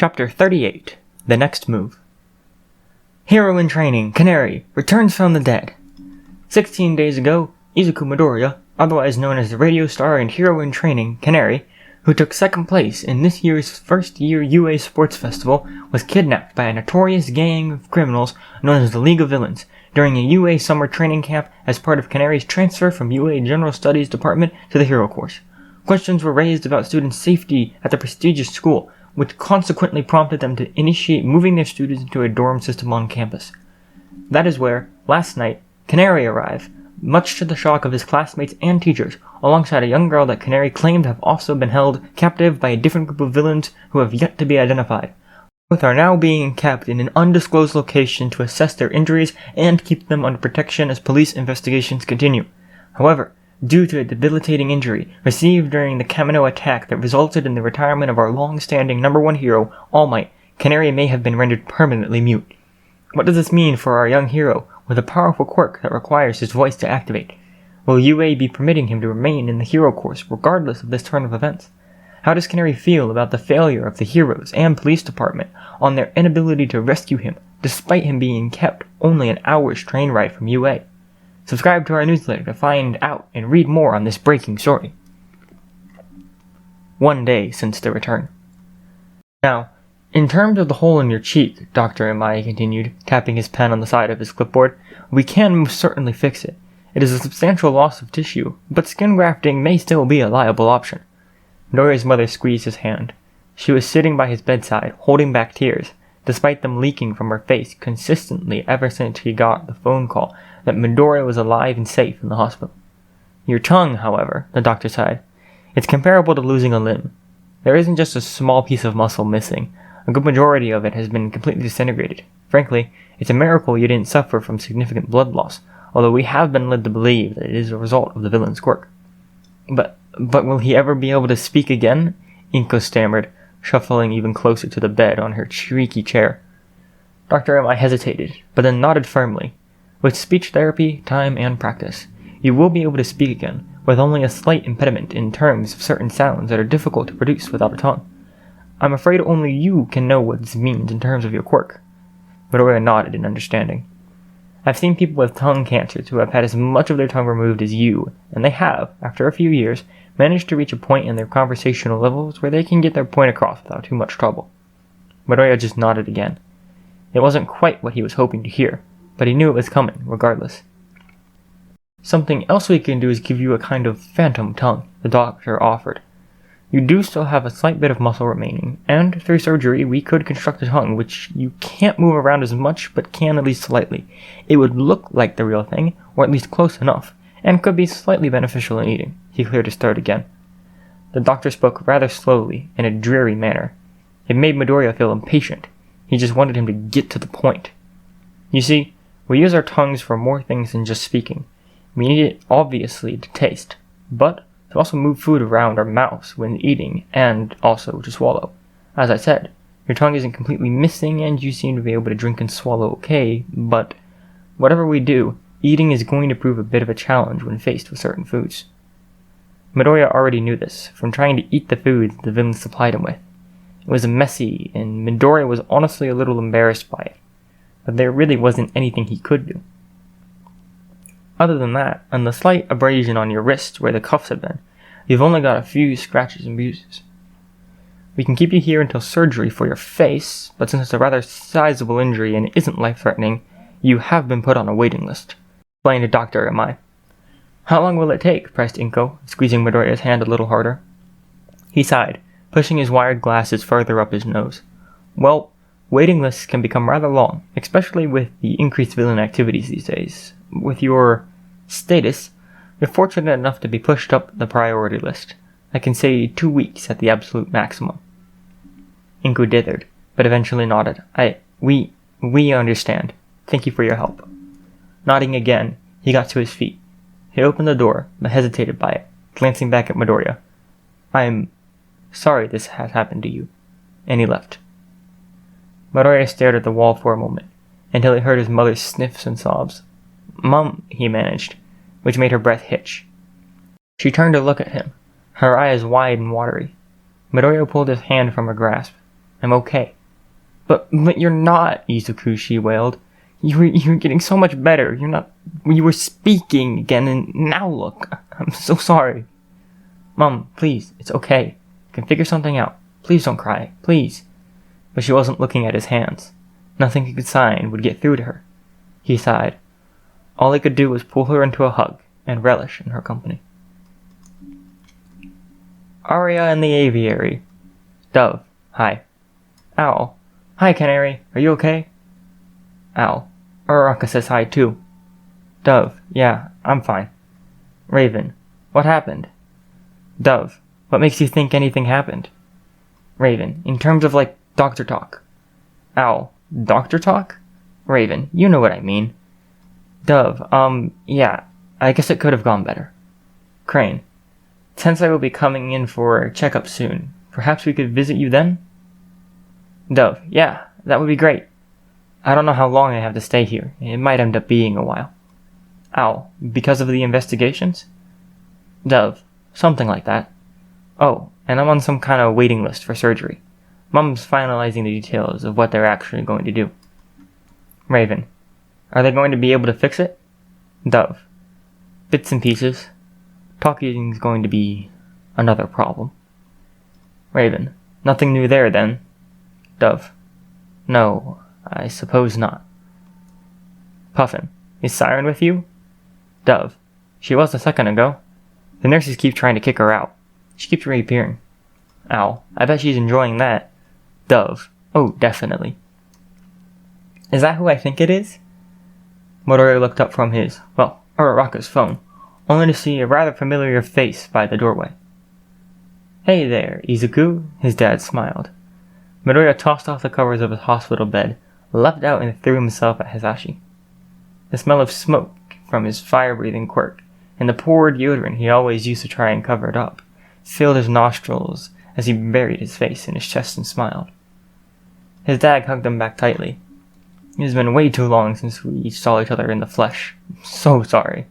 Chapter 38. The Next Move. Hero in training, Canary, returns from the dead. 16 days ago, Izuku Midoriya, otherwise known as the radio star and hero in training, Canary, who took second place in this year's first-year UA Sports Festival, was kidnapped by a notorious gang of criminals known as the League of Villains during a UA summer training camp as part of Canary's transfer from UA General Studies Department to the Hero Course. Questions were raised about students' safety at the prestigious school, which consequently prompted them to initiate moving their students into a dorm system on campus. That is where, last night, Canary arrived, much to the shock of his classmates and teachers, alongside a young girl that Canary claimed to have also been held captive by a different group of villains who have yet to be identified. Both are now being kept in an undisclosed location to assess their injuries and keep them under protection as police investigations continue. However, due to a debilitating injury received during the Kamino attack that resulted in the retirement of our long-standing number one hero, All Might, Canary may have been rendered permanently mute. What does this mean for our young hero with a powerful quirk that requires his voice to activate? Will UA be permitting him to remain in the hero course regardless of this turn of events? How does Canary feel about the failure of the heroes and police department on their inability to rescue him, despite him being kept only an hour's train ride from UA? Subscribe to our newsletter to find out and read more on this breaking story. 1 day since the return. Now, in terms of the hole in your cheek, Dr. Amaya continued, tapping his pen on the side of his clipboard, we can most certainly fix it. It is a substantial loss of tissue, but skin grafting may still be a viable option. Midoriya's mother squeezed his hand. She was sitting by his bedside, holding back tears, despite them leaking from her face consistently ever since he got the phone call that Midoriya was alive and safe in the hospital. Your tongue, however, the doctor sighed. It's comparable to losing a limb. There isn't just a small piece of muscle missing. A good majority of it has been completely disintegrated. Frankly, it's a miracle you didn't suffer from significant blood loss, although we have been led to believe that it is a result of the villain's quirk. But will he ever be able to speak again? Inko stammered, shuffling even closer to the bed on her creaky chair. Dr. M.I. hesitated, but then nodded firmly. With speech therapy, time, and practice, you will be able to speak again, with only a slight impediment in terms of certain sounds that are difficult to produce without a tongue. I'm afraid only you can know what this means in terms of your quirk. Midoriya nodded in understanding. I've seen people with tongue cancers who have had as much of their tongue removed as you, and they have, after a few years, managed to reach a point in their conversational levels where they can get their point across without too much trouble. Midoriya just nodded again. It wasn't quite what he was hoping to hear, but he knew it was coming, regardless. Something else we can do is give you a kind of phantom tongue, the doctor offered. You do still have a slight bit of muscle remaining, and through surgery we could construct a tongue which you can't move around as much, but can at least slightly. It would look like the real thing, or at least close enough, and could be slightly beneficial in eating. He cleared his throat again. The doctor spoke rather slowly, in a dreary manner. It made Midoriya feel impatient. He just wanted him to get to the point. You see, we use our tongues for more things than just speaking. We need it, obviously, to taste, but to also move food around our mouths when eating, and also to swallow. As I said, your tongue isn't completely missing and you seem to be able to drink and swallow okay, but whatever we do, eating is going to prove a bit of a challenge when faced with certain foods. Midoriya already knew this, from trying to eat the food the villains supplied him with. It was messy, and Midoriya was honestly a little embarrassed by it, but there really wasn't anything he could do. Other than that, and the slight abrasion on your wrist where the cuffs had been, you've only got a few scratches and bruises. We can keep you here until surgery for your face, but since it's a rather sizable injury and isn't life-threatening, you have been put on a waiting list, explained Dr. Amai. How long will it take? Pressed Inko, squeezing Midoriya's hand a little harder. He sighed, pushing his wired glasses further up his nose. Well, waiting lists can become rather long, especially with the increased villain activities these days. With your status, you're fortunate enough to be pushed up the priority list. I can say 2 weeks at the absolute maximum. Inko dithered, but eventually nodded. We understand. Thank you for your help. Nodding again, he got to his feet. He opened the door, but hesitated by it, glancing back at Midoriya. I'm sorry this has happened to you. And he left. Midoriya stared at the wall for a moment, until he heard his mother's sniffs and sobs. Mum, he managed, which made her breath hitch. She turned to look at him, her eyes wide and watery. Midoriya pulled his hand from her grasp. I'm okay. But you're not, Izuku, she wailed. You're getting so much better. You were speaking again, and now look. I'm so sorry. Mom, please, it's okay. I can figure something out. Please don't cry, please. But she wasn't looking at his hands. Nothing he could sign would get through to her. He sighed. All he could do was pull her into a hug and relish in her company. Arya and the Aviary. Dove, hi. Owl, hi Canary, are you okay? Owl, Uraraka says hi too. Dove, yeah, I'm fine. Raven, what happened? Dove, what makes you think anything happened? Raven, in terms of like doctor talk. Owl, doctor talk? Raven, you know what I mean. Dove, yeah, I guess it could have gone better. Crane, since I will be coming in for a checkup soon, perhaps we could visit you then? Dove, yeah, that would be great. I don't know how long I have to stay here. It might end up being a while. Owl, because of the investigations? Dove, something like that. Oh, and I'm on some kind of waiting list for surgery. Mom's finalizing the details of what they're actually going to do. Raven, are they going to be able to fix it? Dove, bits and pieces. Talking's going to be another problem. Raven, nothing new there then? Dove, no, I suppose not. Puffin, is Siren with you? Dove, she was a second ago. The nurses keep trying to kick her out. She keeps reappearing. Owl, I bet she's enjoying that. Dove, oh, definitely. Is that who I think it is? Midoriya looked up from his, Uraraka's phone, only to see a rather familiar face by the doorway. Hey there, Izuku, his dad smiled. Midoriya tossed off the covers of his hospital bed, leapt out and threw himself at Hisashi. The smell of smoke from his fire-breathing quirk, and the poured deodorant he always used to try and cover it up, filled his nostrils as he buried his face in his chest and smiled. His dad hugged him back tightly. It has been way too long since we saw each other in the flesh. I'm so sorry.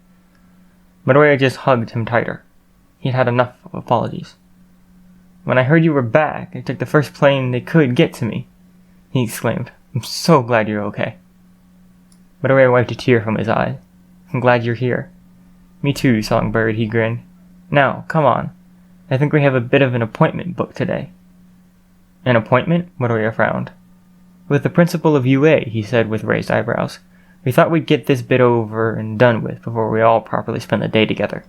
Midoriya just hugged him tighter. He'd had enough of apologies. When I heard you were back, I took the first plane they could get to me, he exclaimed. I'm so glad you're okay. Midoriya wiped a tear from his eye. I'm glad you're here. Me too, Songbird, he grinned. Now, come on. I think we have a bit of an appointment booked today. An appointment? Midoriya frowned. With the principal of UA, he said with raised eyebrows. We thought we'd get this bit over and done with before we all properly spend the day together.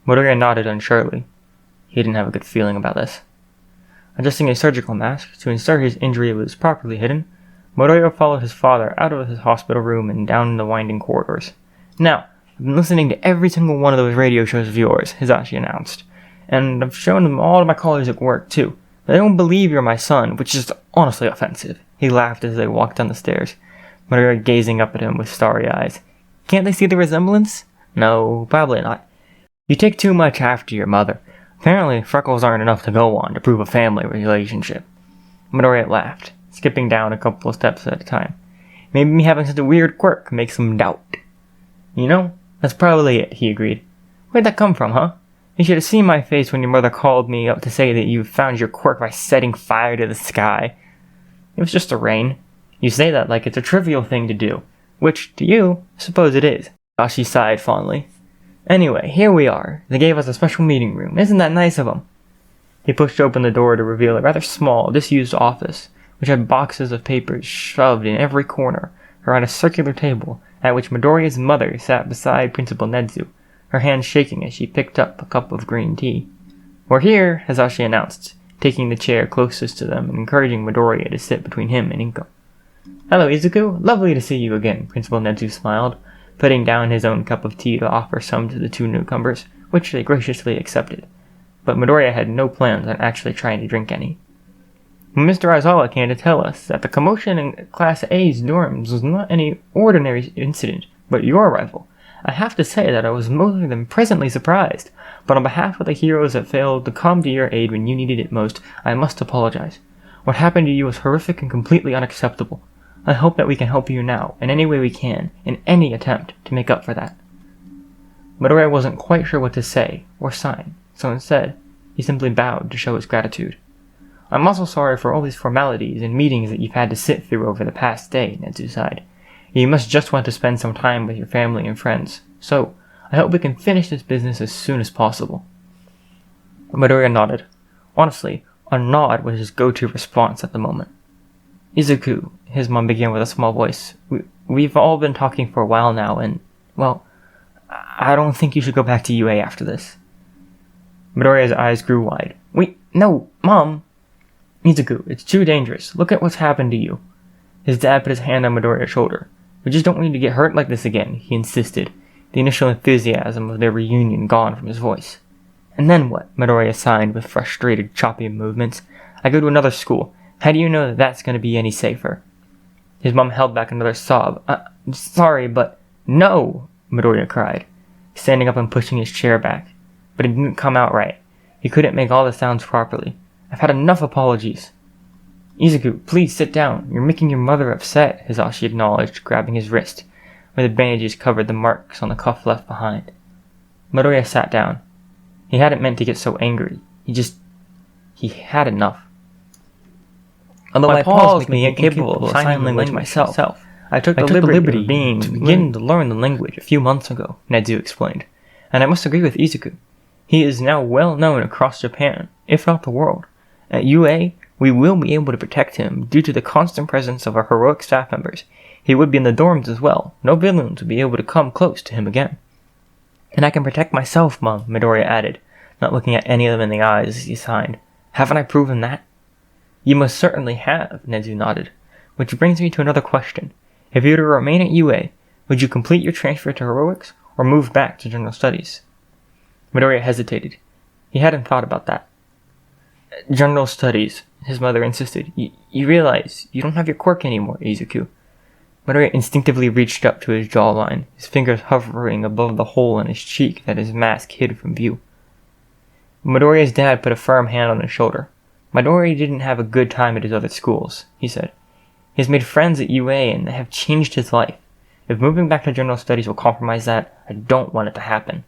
Midoriya nodded unsurely. He didn't have a good feeling about this. Adjusting a surgical mask to ensure his injury was properly hidden, Midoriya followed his father out of his hospital room and down the winding corridors. Now, I've been listening to every single one of those radio shows of yours, Hisashi announced. And I've shown them all to my colleagues at work, too. They don't believe you're my son, which is honestly offensive. He laughed as they walked down the stairs, Midoriya gazing up at him with starry eyes. Can't they see the resemblance? No, probably not. You take too much after your mother. Apparently, freckles aren't enough to go on to prove a family relationship. Midoriya laughed, skipping down a couple of steps at a time. Maybe me having such a weird quirk makes them doubt. You know, that's probably it, he agreed. Where'd that come from, huh? You should have seen my face when your mother called me up to say that you found your quirk by setting fire to the sky. It was just a rain. You say that like it's a trivial thing to do, which, to you, I suppose it is. Hisashi sighed fondly. Anyway, here we are. They gave us a special meeting room. Isn't that nice of them? He pushed open the door to reveal a rather small, disused office, which had boxes of papers shoved in every corner around a circular table at which Midoriya's mother sat beside Principal Nedzu, her hand shaking as she picked up a cup of green tea. We're here, Hisashi announced, taking the chair closest to them and encouraging Midoriya to sit between him and Inko. Hello, Izuku. Lovely to see you again, Principal Nedzu smiled, putting down his own cup of tea to offer some to the two newcomers, which they graciously accepted. But Midoriya had no plans on actually trying to drink any. Mr. Aizawa came to tell us that the commotion in Class A's dorms was not any ordinary incident, but your arrival. I have to say that I was more than presently surprised, but on behalf of the heroes that failed to come to your aid when you needed it most, I must apologize. What happened to you was horrific and completely unacceptable. I hope that we can help you now, in any way we can, in any attempt to make up for that. Midoriya wasn't quite sure what to say, or sign, so instead, he simply bowed to show his gratitude. I'm also sorry for all these formalities and meetings that you've had to sit through over the past day, Netsu sighed. You must just want to spend some time with your family and friends. So, I hope we can finish this business as soon as possible. Midoriya nodded. Honestly, a nod was his go-to response at the moment. Izuku, his mom began with a small voice, we've all been talking for a while now, and, well, I don't think you should go back to UA after this. Midoriya's eyes grew wide. Wait, no, Mom! Izuku, it's too dangerous. Look at what's happened to you. His dad put his hand on Midoriya's shoulder. We just don't want you to get hurt like this again, he insisted, the initial enthusiasm of their reunion gone from his voice. And then what? Midoriya sighed with frustrated, choppy movements. I go to another school. How do you know that that's going to be any safer? His mom held back another sob. Sorry, but no, Midoriya cried, standing up and pushing his chair back. But it didn't come out right. He couldn't make all the sounds properly. I've had enough apologies. Izuku, please sit down. You're making your mother upset, Hisashi acknowledged, grabbing his wrist, where the bandages covered the marks on the cuff left behind. Midoriya sat down. He hadn't meant to get so angry. He had enough. Although my paws make me incapable of sign language myself, I took the liberty of begin to learn the language a few months ago, Netsu explained. And I must agree with Izuku. He is now well known across Japan, if not the world. At UA, we will be able to protect him due to the constant presence of our heroic staff members. He would be in the dorms as well. No villains would be able to come close to him again. And I can protect myself, Mom, Midoriya added, not looking at any of them in the eyes as he signed. Haven't I proven that? You most certainly have, Netsu nodded. Which brings me to another question. If you were to remain at UA, would you complete your transfer to heroics, or move back to general studies? Midoriya hesitated. He hadn't thought about that. General studies, his mother insisted. You realize you don't have your quirk anymore, Izuku. Midoriya instinctively reached up to his jawline, his fingers hovering above the hole in his cheek that his mask hid from view. Midoriya's dad put a firm hand on his shoulder. Midoriya didn't have a good time at his other schools, he said. He has made friends at UA and they have changed his life. If moving back to general studies will compromise that, I don't want it to happen.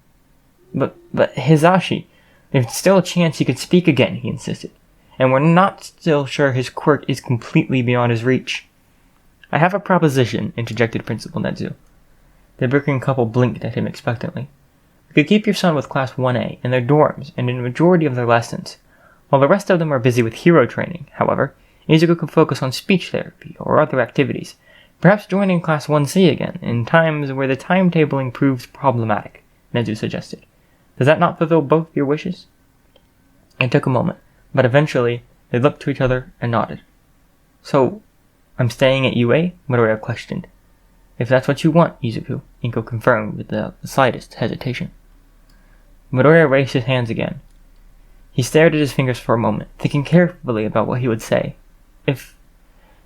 But Hisashi, there's still a chance he could speak again, he insisted. And we're not still sure his quirk is completely beyond his reach. I have a proposition, interjected Principal Netsu. The Brooklyn couple blinked at him expectantly. We could keep your son with Class 1A in their dorms and in a majority of their lessons. While the rest of them are busy with hero training, however, Izuku could focus on speech therapy or other activities, perhaps joining Class 1C again in times where the timetabling proves problematic, Netsu suggested. Does that not fulfill both your wishes? It took a moment, but eventually they looked to each other and nodded. So, I'm staying at UA? Midoriya questioned. If that's what you want, Izuku, Inko confirmed with the slightest hesitation. Midoriya raised his hands again. He stared at his fingers for a moment, thinking carefully about what he would say. If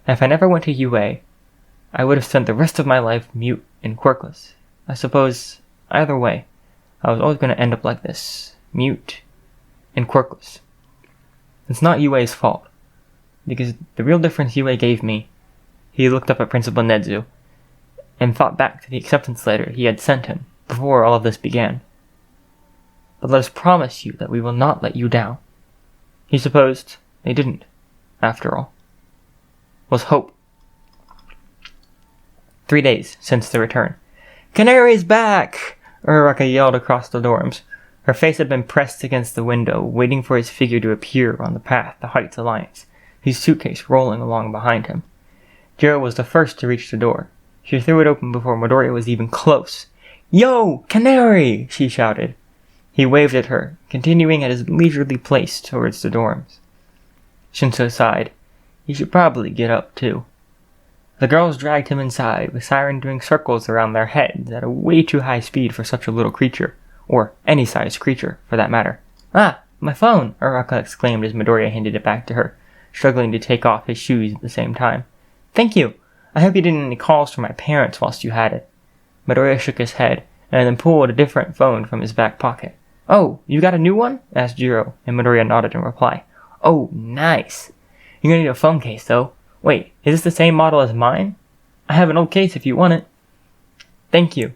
I never went to UA, I would have spent the rest of my life mute and quirkless. I suppose, either way, I was always going to end up like this, mute and quirkless. It's not UA's fault, because the real difference UA gave me, he looked up at Principal Netsu, and thought back to the acceptance letter he had sent him before all of this began. But let us promise you that we will not let you down. He supposed they didn't, after all. Was hope. 3 days since the return. Canary's back! Uraraka yelled across the dorms. Her face had been pressed against the window, waiting for his figure to appear on the path to Heights Alliance, his suitcase rolling along behind him. Jiro was the first to reach the door. She threw it open before Midoriya was even close. Yo, Canary! She shouted. He waved at her, continuing at his leisurely pace towards the dorms. Shinso sighed. He should probably get up, too. The girls dragged him inside, with Siren doing circles around their heads at a way too high speed for such a little creature. Or any sized creature, for that matter. Ah, my phone! Uraraka exclaimed as Midoriya handed it back to her, struggling to take off his shoes at the same time. Thank you! I hope you didn't get any calls from my parents whilst you had it. Midoriya shook his head, and then pulled a different phone from his back pocket. Oh, you got a new one? Asked Jiro, and Midoriya nodded in reply. Oh, nice. You're gonna need a phone case, though. Wait, is this the same model as mine? I have an old case if you want it. Thank you.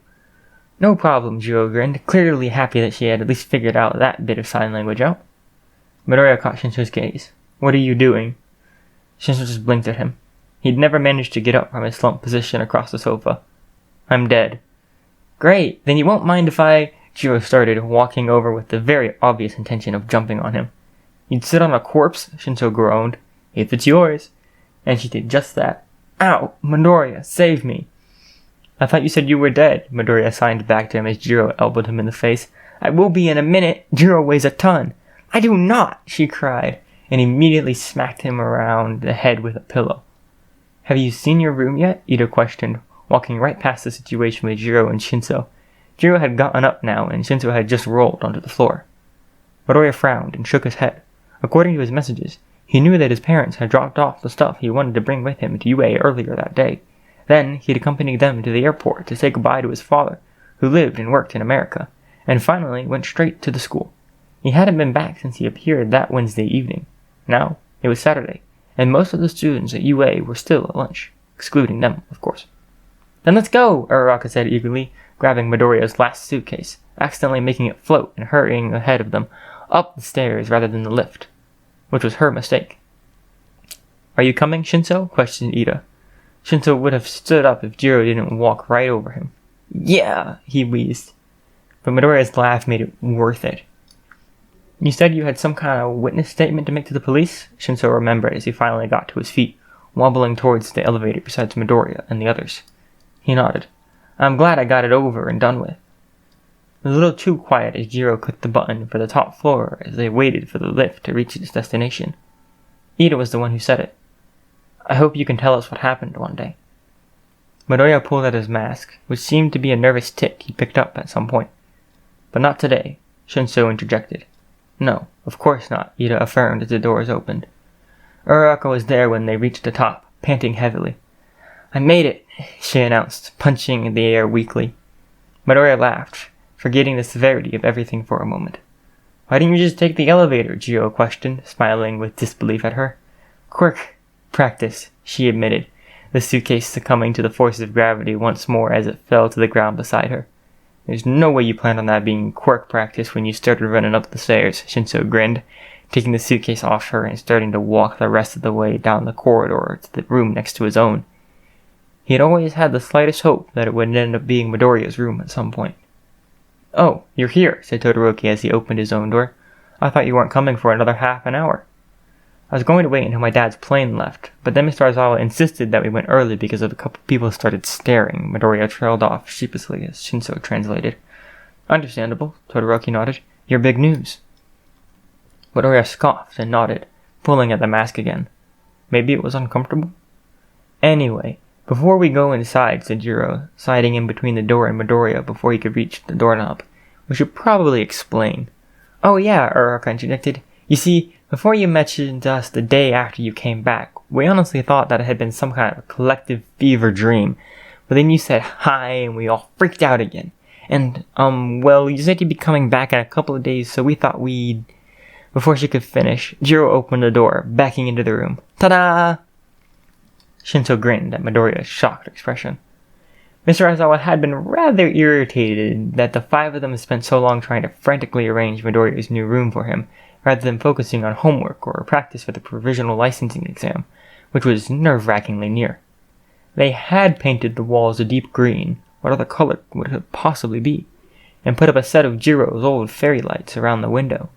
No problem, Jiro grinned, clearly happy that she had at least figured out that bit of sign language out. Midoriya caught Shinso's gaze. What are you doing? Shinso just blinked at him. He'd never managed to get up from his slumped position across the sofa. I'm dead. Great, then you won't mind if I... Jiro started, walking over with the very obvious intention of jumping on him. You'd sit on a corpse? Shinso groaned. If it's yours. And she did just that. Ow! Midoriya, save me! I thought you said you were dead, Midoriya signed back to him as Jiro elbowed him in the face. I will be in a minute. Jiro weighs a ton. I do not, she cried, and immediately smacked him around the head with a pillow. Have you seen your room yet? Ida questioned, walking right past the situation with Jiro and Shinso. Jiro had gotten up now, and Shinso had just rolled onto the floor. Midoriya frowned and shook his head. According to his messages, he knew that his parents had dropped off the stuff he wanted to bring with him to UA earlier that day. Then he'd accompanied them to the airport to say goodbye to his father, who lived and worked in America, and finally went straight to the school. He hadn't been back since he appeared that Wednesday evening. Now, it was Saturday, and most of the students at UA were still at lunch, excluding them, of course. Then let's go, Uraraka said eagerly, grabbing Midoriya's last suitcase, accidentally making it float and hurrying ahead of them up the stairs rather than the lift, which was her mistake. Are you coming, Shinso? Questioned Ida. Shinso would have stood up if Jiro didn't walk right over him. Yeah, he wheezed. But Midoriya's laugh made it worth it. You said you had some kind of witness statement to make to the police? Shinso remembered as he finally got to his feet, wobbling towards the elevator beside Midoriya and the others. He nodded. I'm glad I got it over and done with. It was a little too quiet as Jiro clicked the button for the top floor as they waited for the lift to reach its destination. Ida was the one who said it. I hope you can tell us what happened one day. Midoriya pulled out his mask, which seemed to be a nervous tic he picked up at some point. But not today, Shinso interjected. No, of course not, Ida affirmed as the doors opened. Uraraka was there when they reached the top, panting heavily. I made it, she announced, punching the air weakly. Midoriya laughed, forgetting the severity of everything for a moment. Why didn't you just take the elevator? Jiro questioned, smiling with disbelief at her. Quirk practice, she admitted, the suitcase succumbing to the force of gravity once more as it fell to the ground beside her. There's no way you planned on that being quirk practice when you started running up the stairs, Shinso grinned, taking the suitcase off her and starting to walk the rest of the way down the corridor to the room next to his own. He had always had the slightest hope that it would end up being Midoriya's room at some point. Oh, you're here, said Todoroki as he opened his own door. I thought you weren't coming for another half an hour. I was going to wait until my dad's plane left, but then Mr. Aizawa insisted that we went early because of a couple people started staring. Midoriya trailed off sheepishly as Shinso translated. Understandable, Todoroki nodded. You're big news. Midoriya scoffed and nodded, pulling at the mask again. Maybe it was uncomfortable? Anyway, before we go inside, said Jiro, sliding in between the door and Midoriya before he could reach the doorknob, we should probably explain. Oh yeah, Uraraka interjected. You see, before you mentioned us the day after you came back, we honestly thought that it had been some kind of collective fever dream. But then you said hi and we all freaked out again. And, well, you said you'd be coming back in a couple of days, so we thought we'd... Before she could finish, Jiro opened the door, backing into the room. Ta-da! Shinso grinned at Midoriya's shocked expression. Mr. Aizawa had been rather irritated that the five of them spent so long trying to frantically arrange Midoriya's new room for him, rather than focusing on homework or practice for the provisional licensing exam, which was nerve-wrackingly near. They had painted the walls a deep green, what other color would it possibly be, and put up a set of Jiro's old fairy lights around the window.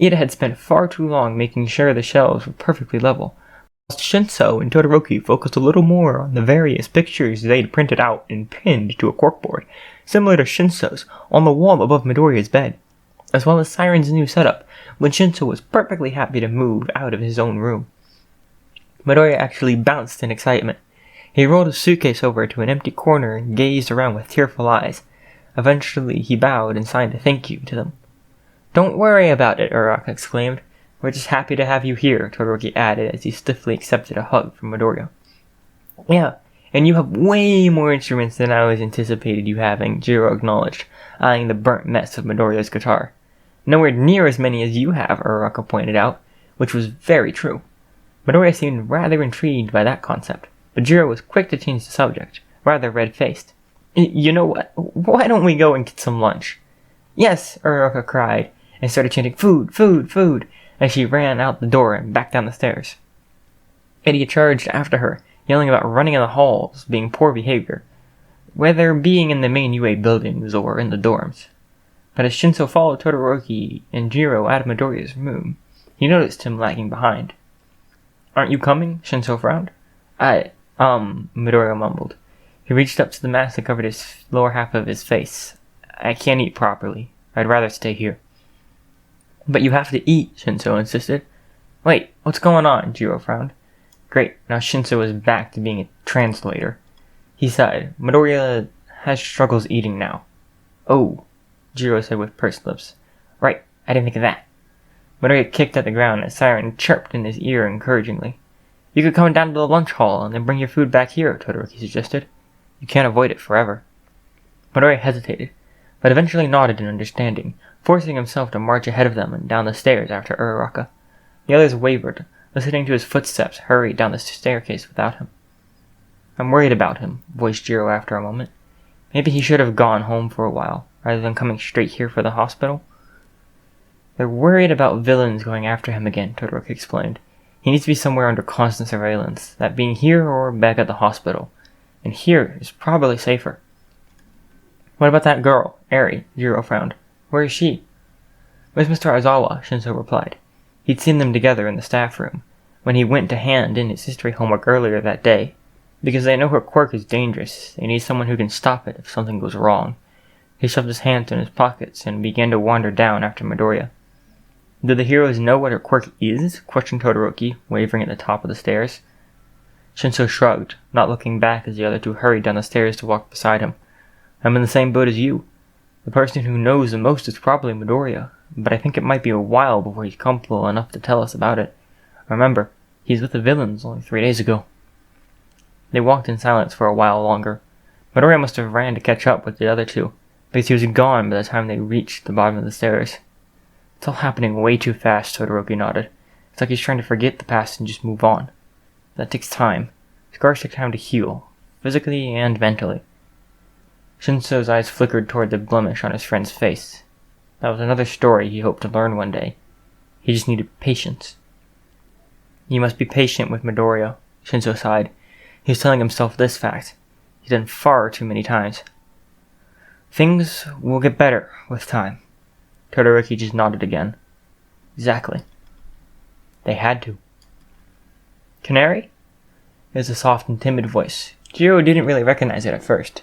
Ida had spent far too long making sure the shelves were perfectly level, whilst Shinso and Todoroki focused a little more on the various pictures they'd printed out and pinned to a corkboard, similar to Shinso's, on the wall above Midoriya's bed, as well as Siren's new setup, when Shinso was perfectly happy to move out of his own room. Midoriya actually bounced in excitement. He rolled his suitcase over to an empty corner and gazed around with tearful eyes. Eventually he bowed and signed a thank you to them. Don't worry about it, Uraraka exclaimed. We're just happy to have you here, Todoroki added as he stiffly accepted a hug from Midoriya. Yeah, and you have way more instruments than I was anticipated you having, Jiro acknowledged, eyeing the burnt mess of Midoriya's guitar. Nowhere near as many as you have, Uraraka pointed out, which was very true. Midoriya seemed rather intrigued by that concept, but Jiro was quick to change the subject, rather red-faced. You know what? Why don't we go and get some lunch? Yes, Uraraka cried, and started chanting, food, food, food, as she ran out the door and back down the stairs. Eddie charged after her, yelling about running in the halls being poor behavior, whether being in the main UA buildings or in the dorms. But as Shinso followed Todoroki and Jiro out of Midoriya's room, he noticed him lagging behind. "Aren't you coming?" Shinso frowned. Midoriya mumbled. He reached up to the mask that covered his lower half of his face. "I can't eat properly. I'd rather stay here." "But you have to eat," Shinso insisted. "Wait, what's going on?" Jiro frowned. Great, now Shinso was back to being a translator. He sighed. "Midoriya has struggles eating now." "Oh," Jiro said with pursed lips. "Right, I didn't think of that." Midoriya kicked at the ground as Siren chirped in his ear encouragingly. "You could come down to the lunch hall and then bring your food back here," Todoroki suggested. "You can't avoid it forever." Midoriya hesitated, but eventually nodded in understanding, forcing himself to march ahead of them and down the stairs after Uraraka. The others wavered, listening to his footsteps hurry down the staircase without him. "I'm worried about him," voiced Jiro after a moment. "Maybe he should have gone home for a while, rather than coming straight here for the hospital." "They're worried about villains going after him again," Todoroki explained. "He needs to be somewhere under constant surveillance, that being here or back at the hospital. And here is probably safer." "What about that girl, Eri?" Jiro frowned. "Where is she?" "With Mr. Aizawa," Shinso replied. He'd seen them together in the staff room, when he went to hand in his history homework earlier that day. Because they know her quirk is dangerous, they need someone who can stop it if something goes wrong. He shoved his hands in his pockets and began to wander down after Midoriya. "Do the heroes know what her quirk is?" questioned Todoroki, wavering at the top of the stairs. Shinso shrugged, not looking back as the other two hurried down the stairs to walk beside him. "I'm in the same boat as you. The person who knows the most is probably Midoriya, but I think it might be a while before he's comfortable enough to tell us about it. Remember, he's with the villains only 3 days ago." They walked in silence for a while longer. Midoriya must have ran to catch up with the other two, because he was gone by the time they reached the bottom of the stairs. "It's all happening way too fast," Todoroki nodded. "It's like he's trying to forget the past and just move on. That takes time. Scars take time to heal, physically and mentally." Shinso's eyes flickered toward the blemish on his friend's face. That was another story he hoped to learn one day. He just needed patience. "You must be patient with Midoriya," Shinso sighed. He was telling himself this fact. He'd done far too many times. "Things will get better with time." Todoroki just nodded again. "Exactly. They had to." "Canary?" It was a soft and timid voice. Jiro didn't really recognize it at first.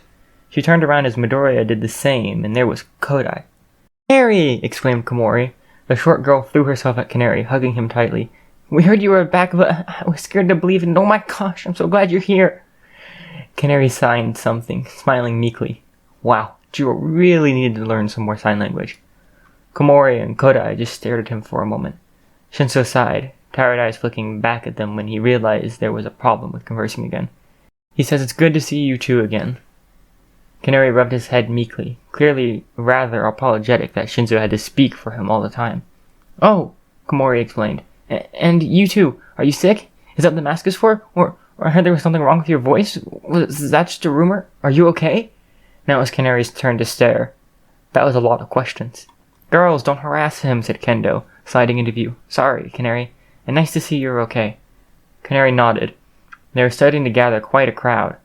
She turned around as Midoriya did the same, and there was Kodai. "Canary!" exclaimed Komori. The short girl threw herself at Canary, hugging him tightly. "We heard you were back, but I was scared to believe it, and oh my gosh, I'm so glad you're here." Canary signed something, smiling meekly. Wow, Jiro really needed to learn some more sign language. Komori and Kodai just stared at him for a moment. Shinso sighed, tired eyes flicking back at them when he realized there was a problem with conversing again. "He says it's good to see you two again." Canary rubbed his head meekly, clearly rather apologetic that Shinso had to speak for him all the time. "Oh," Komori explained. "And you too. Are you sick? Is that what the mask is for? Or I heard there was something wrong with your voice? Was that just a rumor? Are you okay?" Now it was Canary's turn to stare. That was a lot of questions. "Girls, don't harass him," said Kendo, sliding into view. "Sorry, Canary. And nice to see you're okay." Canary nodded. They were starting to gather quite a crowd.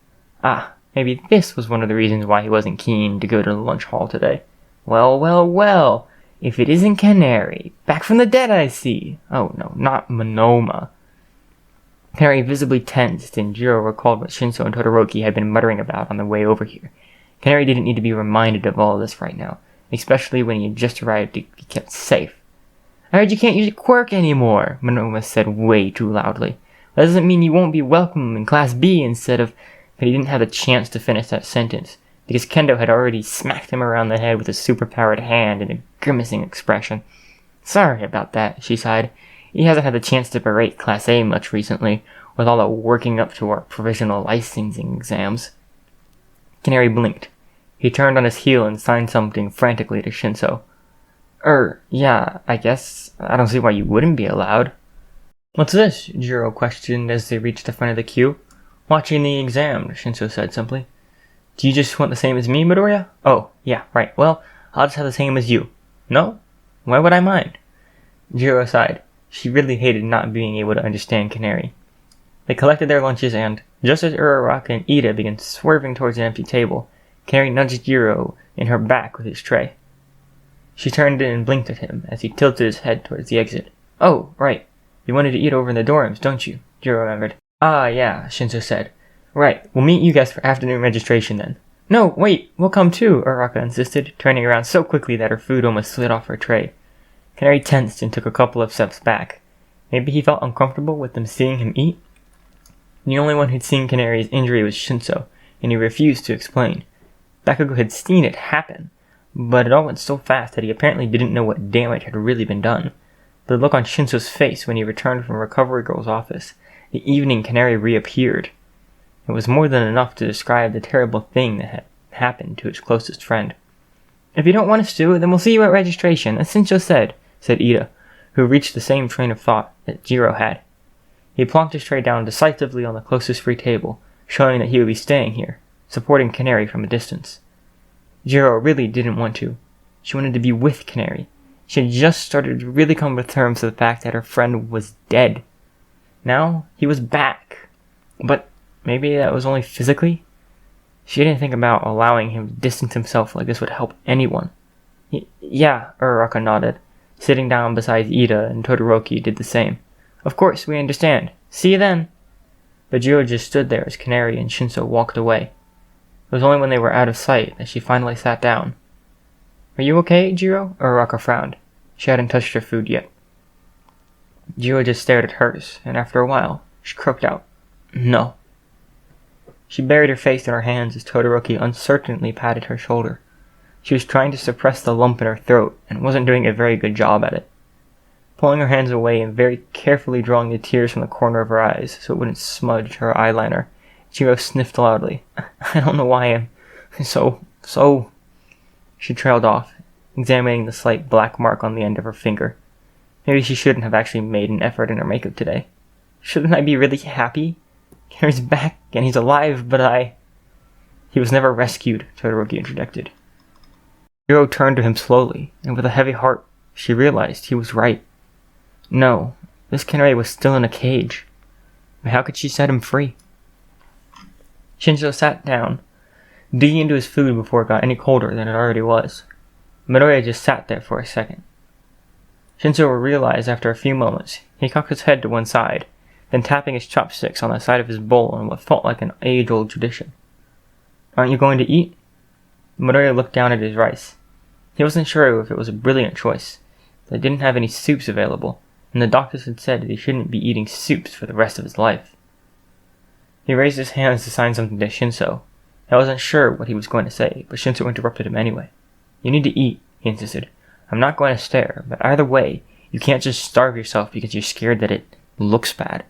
Maybe this was one of the reasons why he wasn't keen to go to the lunch hall today. Well, if it isn't Canary. Back from the dead, I see. Oh no, not Monoma. Canary visibly tensed, and Jiro recalled what Shinso and Todoroki had been muttering about on the way over here. Canary didn't need to be reminded of all this right now, especially when he had just arrived to be kept safe. "I heard you can't use your quirk anymore," Monoma said way too loudly. "That doesn't mean you won't be welcome in Class B instead of..." But he didn't have the chance to finish that sentence, because Kendo had already smacked him around the head with a superpowered hand in a grimacing expression. "Sorry about that," she sighed. "He hasn't had the chance to berate Class A much recently, with all the working up to our provisional licensing exams." Canary blinked. He turned on his heel and signed something frantically to Shinso. Yeah, I guess. I don't see why you wouldn't be allowed." "What's this?" Jiro questioned as they reached the front of the queue. "Watching the exam," Shinso said simply. "Do you just want the same as me, Midoriya?" "Oh, yeah, right. Well, I'll just have the same as you." "No? Why would I mind?" Jiro sighed. She really hated not being able to understand Canary. They collected their lunches and, just as Uraraka and Ida began swerving towards an empty table, Canary nudged Jiro in her back with his tray. She turned in and blinked at him as he tilted his head towards the exit. "Oh, right. You wanted to eat over in the dorms, don't you?" Jiro remembered. "Ah, yeah," Shinzo said. "Right, we'll meet you guys for afternoon registration then." "No, wait, we'll come too," Uraraka insisted, turning around so quickly that her food almost slid off her tray. Canary tensed and took a couple of steps back. Maybe he felt uncomfortable with them seeing him eat? The only one who'd seen Canary's injury was Shinzo, and he refused to explain. Bakugo had seen it happen, but it all went so fast that he apparently didn't know what damage had really been done. The look on Shinzo's face when he returned from Recovery Girl's office, the evening Canary reappeared. It was more than enough to describe the terrible thing that had happened to his closest friend. "If you don't want us to, then we'll see you at registration, as Shinzo said Ida, who reached the same train of thought that Jiro had. He plonked his tray down decisively on the closest free table, showing that he would be staying here, supporting Canary from a distance. Jiro really didn't want to. She wanted to be with Canary. She had just started to really come to terms with the fact that her friend was dead. Now he was back. But maybe that was only physically? She didn't think about allowing him to distance himself like this would help anyone. Yeah, Uraraka nodded. Sitting down beside Ida and Todoroki did the same. "Of course, we understand. See you then." But Jiro just stood there as Canary and Shinzo walked away. It was only when they were out of sight that she finally sat down. "Are you okay, Jiro?" Uraraka frowned. She hadn't touched her food yet. Jiro just stared at hers, and after a while, she croaked out, "No." She buried her face in her hands as Todoroki uncertainly patted her shoulder. She was trying to suppress the lump in her throat and wasn't doing a very good job at it. Pulling her hands away and very carefully drawing the tears from the corner of her eyes so it wouldn't smudge her eyeliner, Jiro sniffed loudly. "I don't know why I'm so... She trailed off, examining the slight black mark on the end of her finger. Maybe she shouldn't have actually made an effort in her makeup today. Shouldn't I be really happy? Gary's back and he's alive, but He was never rescued, Todoroki interjected. Jiro turned to him slowly, and with a heavy heart, she realized he was right. No, this Canary was still in a cage. But how could she set him free? Shinzo sat down, digging into his food before it got any colder than it already was. Midoriya just sat there for a second. Shinzo realized after a few moments, he cocked his head to one side, then tapping his chopsticks on the side of his bowl in what felt like an age-old tradition. "Aren't you going to eat?" Midoriya looked down at his rice. He wasn't sure if it was a brilliant choice. They didn't have any soups available, and the doctors had said that he shouldn't be eating soups for the rest of his life. He raised his hands to sign something to Shinzo. I wasn't sure what he was going to say, but Shinzo interrupted him anyway. "You need to eat," he insisted. "I'm not going to stare, but either way, you can't just starve yourself because you're scared that it looks bad."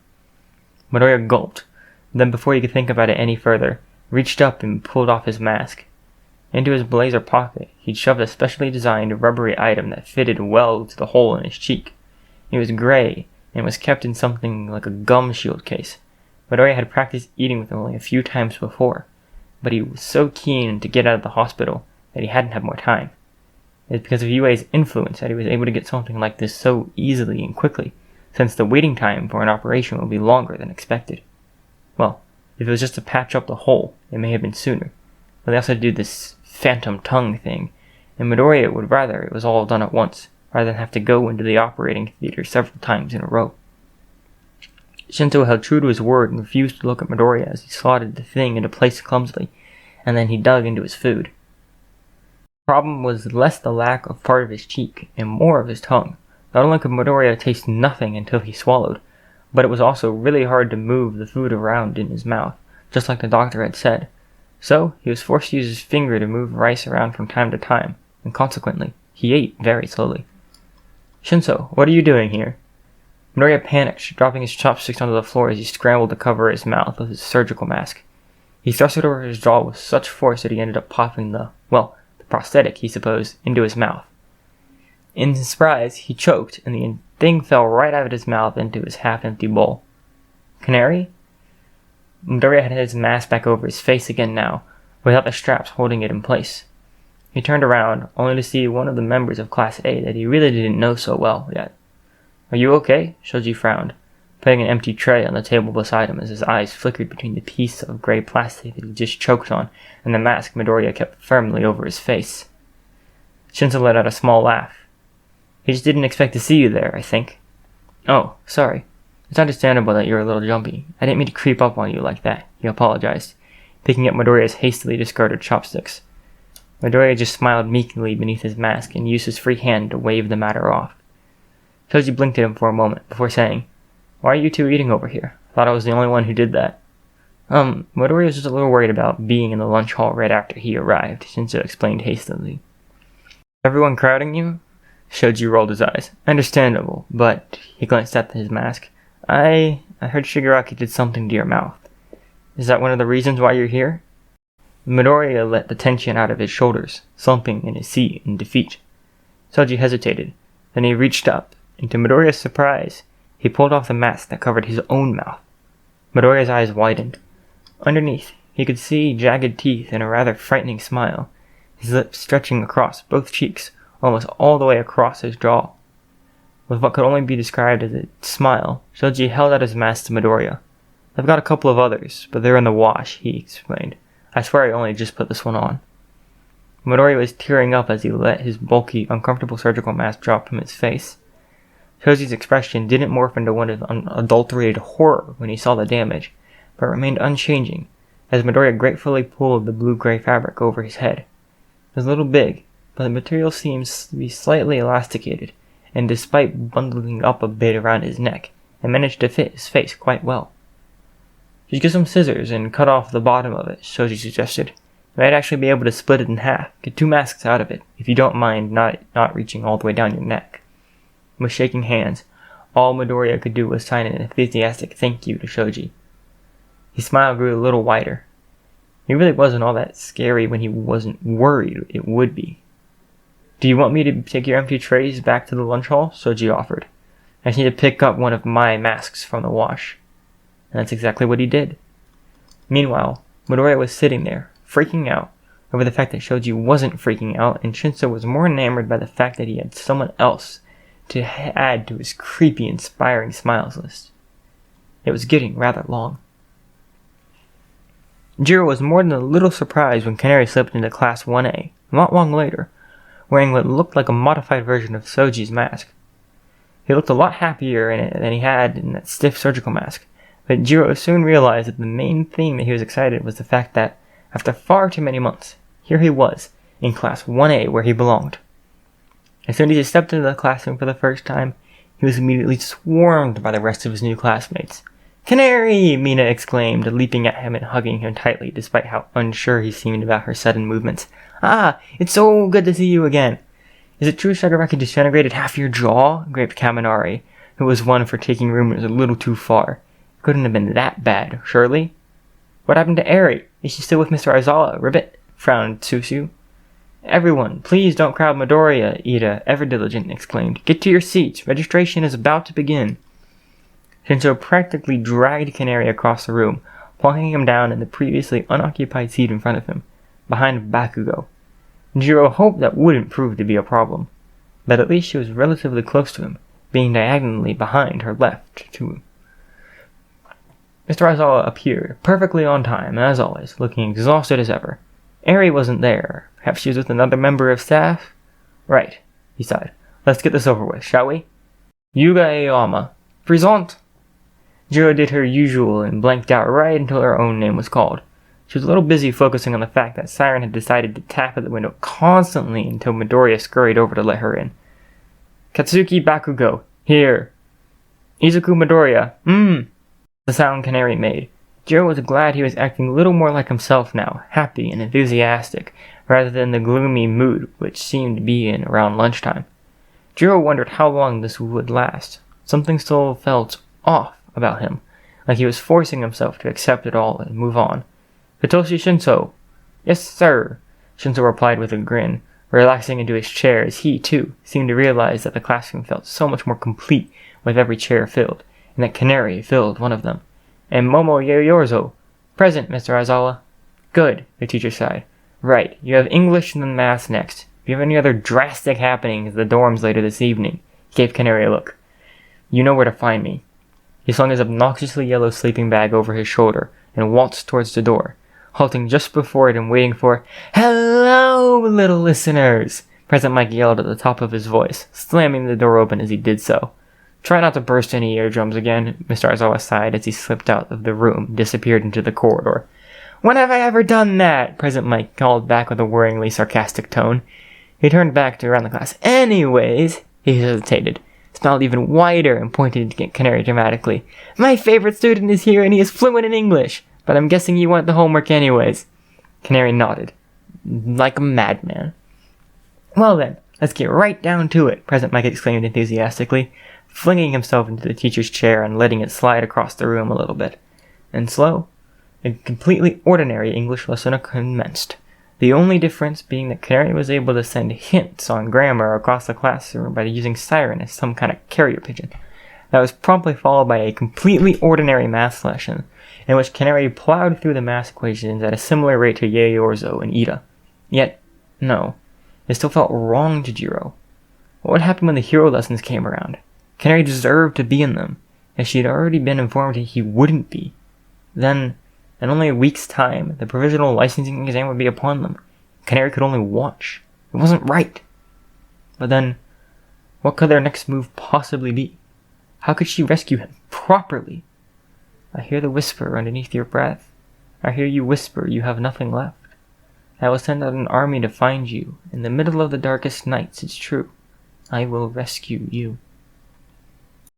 Midoriya gulped, then before he could think about it any further, reached up and pulled off his mask. Into his blazer pocket, he'd shoved a specially designed rubbery item that fitted well to the hole in his cheek. It was gray, and was kept in something like a gum shield case. Midoriya had practiced eating with him only a few times before, but he was so keen to get out of the hospital that he hadn't had more time. It was because of Yue's influence that he was able to get something like this so easily and quickly, since the waiting time for an operation would be longer than expected. Well, if it was just to patch up the hole, it may have been sooner, but they also had to do this phantom tongue thing, and Midoriya would rather it was all done at once, rather than have to go into the operating theater several times in a row. Shinzo held true to his word and refused to look at Midoriya as he slotted the thing into place clumsily, and then he dug into his food. The problem was less the lack of part of his cheek and more of his tongue. Not only could Midoriya taste nothing until he swallowed, but it was also really hard to move the food around in his mouth, just like the doctor had said. So, he was forced to use his finger to move rice around from time to time, and consequently, he ate very slowly. "Shinzo, what are you doing here?" Midoriya panicked, dropping his chopsticks onto the floor as he scrambled to cover his mouth with his surgical mask. He thrust it over his jaw with such force that he ended up popping the prosthetic, he supposed, into his mouth. In his surprise, he choked, and the thing fell right out of his mouth into his half-empty bowl. "Canary?" Midoriya had his mask back over his face again now, without the straps holding it in place. He turned around, only to see one of the members of Class A that he really didn't know so well yet. Are you okay? Shoji frowned, putting an empty tray on the table beside him as his eyes flickered between the piece of gray plastic that he just choked on and the mask Midoriya kept firmly over his face. Shinso let out a small laugh. He just didn't expect to see you there, I think. Oh, sorry. It's understandable that you're a little jumpy. I didn't mean to creep up on you like that, he apologized, picking up Midoriya's hastily discarded chopsticks. Midoriya just smiled meekly beneath his mask and used his free hand to wave the matter off. Shoji blinked at him for a moment before saying, Why are you two eating over here? Thought I was the only one who did that. Midoriya was just a little worried about being in the lunch hall right after he arrived, Shinso explained hastily. Everyone crowding you? Shoji rolled his eyes. Understandable, but he glanced at his mask. I heard Shigaraki did something to your mouth. Is that one of the reasons why you're here? Midoriya let the tension out of his shoulders, slumping in his seat in defeat. Shoji hesitated. Then he reached up, and to Midoriya's surprise, he pulled off the mask that covered his own mouth. Midoriya's eyes widened. Underneath, he could see jagged teeth and a rather frightening smile, his lips stretching across both cheeks, almost all the way across his jaw. With what could only be described as a smile, Shoji held out his mask to Midoriya. I've got a couple of others, but they're in the wash, he explained. I swear I only just put this one on. Midoriya was tearing up as he let his bulky, uncomfortable surgical mask drop from his face. Shoji's expression didn't morph into one of unadulterated horror when he saw the damage, but remained unchanging, as Midoriya gratefully pulled the blue-gray fabric over his head. It was a little big, but the material seems to be slightly elasticated, and despite bundling up a bit around his neck, it managed to fit his face quite well. Just get some scissors and cut off the bottom of it, Shoji suggested. You might actually be able to split it in half, get 2 masks out of it, if you don't mind not reaching all the way down your neck. With shaking hands, all Midoriya could do was sign an enthusiastic thank you to Shoji. His smile grew a little wider. He really wasn't all that scary when he wasn't worried it would be. Do you want me to take your empty trays back to the lunch hall? Shoji offered. I just need to pick up one of my masks from the wash. And that's exactly what he did. Meanwhile, Midoriya was sitting there, freaking out over the fact that Shoji wasn't freaking out, and Shinso was more enamored by the fact that he had someone else to add to his creepy, inspiring smiles list. It was getting rather long. Jiro was more than a little surprised when Canary slipped into Class 1A, not long later, wearing what looked like a modified version of Shoji's mask. He looked a lot happier in it than he had in that stiff surgical mask, but Jiro soon realized that the main thing that he was excited was the fact that, after far too many months, here he was, in Class 1A where he belonged. As soon as he stepped into the classroom for the first time, he was immediately swarmed by the rest of his new classmates. "Canary!" Mina exclaimed, leaping at him and hugging him tightly despite how unsure he seemed about her sudden movements. "Ah, it's so good to see you again!" "Is it true Shigaraki disintegrated half your jaw?" griped Kaminari, who was one for taking rumors a little too far. Couldn't have been that bad, surely? "What happened to Eri? Is she still with Mr. Aizawa, Ribbit?" frowned Susu. "Everyone, please don't crowd Midoriya," Ida, ever diligent, exclaimed. "Get to your seats. Registration is about to begin." Shinso practically dragged Canary across the room, plunking him down in the previously unoccupied seat in front of him, behind Bakugo. Jiro hoped that wouldn't prove to be a problem, but at least she was relatively close to him, being diagonally behind her left to him. Mr. Aizawa appeared, perfectly on time, as always, looking exhausted as ever. Eri wasn't there. Perhaps she was with another member of staff? Right, he sighed. Let's get this over with, shall we? Yuga Aoyama. Present! Jiro did her usual and blanked out right until her own name was called. She was a little busy focusing on the fact that Siren had decided to tap at the window constantly until Midoriya scurried over to let her in. Katsuki Bakugo, here. Izuku Midoriya, the sound Canary made. Jiro was glad he was acting a little more like himself now, happy and enthusiastic, rather than the gloomy mood which seemed to be in around lunchtime. Jiro wondered how long this would last. Something still felt off about him, like he was forcing himself to accept it all and move on. Hitoshi Shinso. Yes, sir, Shinso replied with a grin, relaxing into his chair as he, too, seemed to realize that the classroom felt so much more complete with every chair filled, and that Canary filled one of them. And Momo Yoyorzo. Present, Mr. Aizawa. Good, the teacher sighed. Right, you have English and then Maths next. If you have any other drastic happenings in the dorms later this evening, he gave Canary a look. You know where to find me." He slung his obnoxiously yellow sleeping bag over his shoulder and waltzed towards the door, halting just before it and waiting for, "Hello, little listeners!" President Mike yelled at the top of his voice, slamming the door open as he did so. "Try not to burst any eardrums again," Mr. Arzawa sighed as he slipped out of the room and disappeared into the corridor. "When have I ever done that?" President Mike called back with a worryingly sarcastic tone. He turned back to around the class. "Anyways," he hesitated, smiled even wider, and pointed at Canary dramatically. "My favorite student is here and he is fluent in English, but I'm guessing you want the homework anyways." Canary nodded, like a madman. "Well then, let's get right down to it," President Mike exclaimed enthusiastically, flinging himself into the teacher's chair and letting it slide across the room a little bit. And slow, a completely ordinary English lesson commenced, the only difference being that Canary was able to send hints on grammar across the classroom by using siren as some kind of carrier pigeon. That was promptly followed by a completely ordinary math lesson, in which Canary plowed through the math equations at a similar rate to Yayorzo and Ida. Yet, no, it still felt wrong to Jiro. What would happen when the hero lessons came around? Canary deserved to be in them, as she had already been informed that he wouldn't be. Then, in only a week's time, the provisional licensing exam would be upon them. Canary could only watch. It wasn't right. But then, what could their next move possibly be? How could she rescue him properly? "I hear the whisper underneath your breath. I hear you whisper you have nothing left. I will send out an army to find you. In the middle of the darkest nights, it's true. I will rescue you."